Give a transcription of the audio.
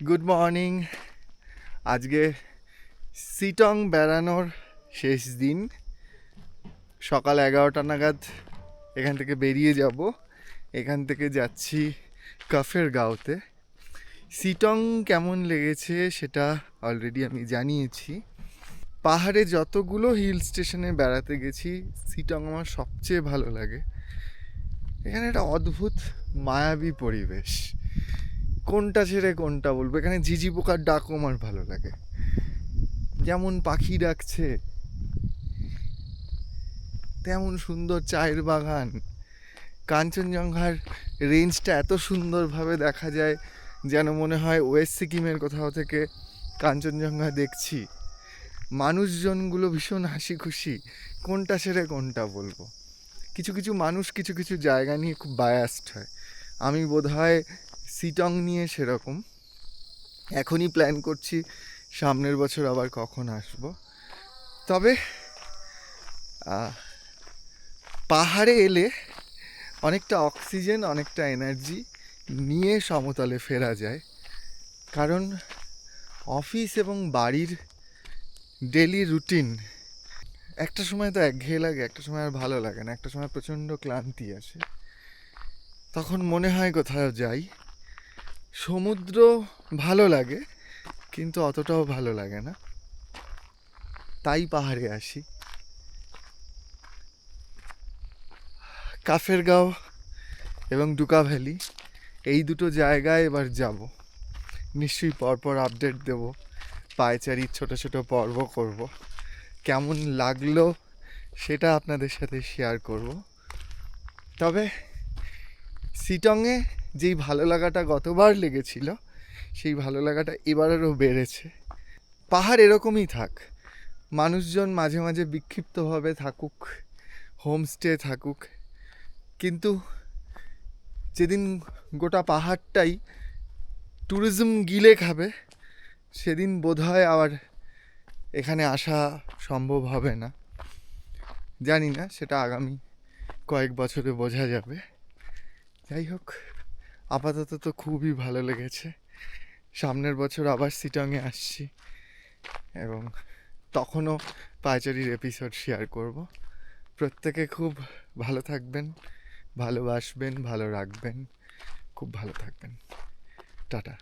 Good morning. আজকে সিটং বেড়ানোর শেষ দিন। সকাল 11টা নাগাদ এখান থেকে বেরিয়ে যাব। এখান থেকে যাচ্ছি কাফের গাঁওতে। সিটং কেমন লেগেছে সেটা অলরেডি আমি জানিয়েছি। পাহাড়ে যতগুলো হিল স্টেশনে বেড়াতে গেছি, সিটং আমার সবচেয়ে ভালো লাগে। এখানে একটা অদ্ভুত মায়াবী পরিবেশ। কোনটা ছেড়ে কোনটা বলবো, এখানে ঝিঝি পোকার ডাকও আমার ভালো লাগে। যেমন পাখি ডাকছে, তেমন সুন্দর চায়ের বাগান, কাঞ্চনজঙ্ঘার রেঞ্জটা এত সুন্দরভাবে দেখা যায় যেন মনে হয় ওয়েস্ট সিকিমের কোথাও থেকে কাঞ্চনজঙ্ঘা দেখছি। মানুষজনগুলো ভীষণ হাসি খুশি। কোনটা ছেড়ে কোনটা বলবো। কিছু কিছু মানুষ কিছু কিছু জায়গা নিয়ে খুব বায়াসড হয়। আমি বোধহয় সিটং নিয়ে সেরকম। এখনই প্ল্যান করছি সামনের বছর আবার কখন আসবো। তবে পাহাড়ে এলে অনেকটা অক্সিজেন, অনেকটা এনার্জি নিয়ে সমতলে ফেরা যায়। কারণ অফিস এবং বাড়ির ডেলি রুটিন একটা সময় তো একঘেয়ে লাগে, একটা সময় আর ভালো লাগে না, একটা সময় প্রচণ্ড ক্লান্তি আসে। তখন মনে হয় কোথাও যাই। সমুদ্র ভালো লাগে, কিন্তু অতটাও ভালো লাগে না, তাই পাহাড়ে আসি। কাফের গাঁও এবং ডুকা ভ্যালি, এই দুটো জায়গায় এবার যাব। নিশ্চয়ই পরপর আপডেট দেব। পায়চারির ছোট ছোট পর্ব করব। কেমন লাগলো সেটা আপনাদের সাথে শেয়ার করব। তবে সিটংয়ে যেই ভালো লাগাটা গতবার লেগেছিল, সেই ভালো লাগাটা এবারেরও বেড়েছে। পাহাড় এরকমই থাক, মানুষজন মাঝে মাঝে বিক্ষিপ্তভাবে থাকুক, হোমস্টে থাকুক, কিন্তু যেদিন গোটা পাহাড়টাই ট্যুরিজম গিলে খাবে, সেদিন বোধহয় আবার এখানে আসা সম্ভব হবে না। জানি না, সেটা আগামী কয়েক বছরে বোঝা যাবে। যাই হোক, আপাতত তো খুবই ভালো লেগেছে। সামনের বছর আবার সিটংয়ে আসছি এবং তখনও পায়চারির এপিসোড শেয়ার করব। প্রত্যেকে খুব ভালো থাকবেন, ভালোবাসবেন, ভালো রাখবেন, খুব ভালো থাকবেন। টাটা।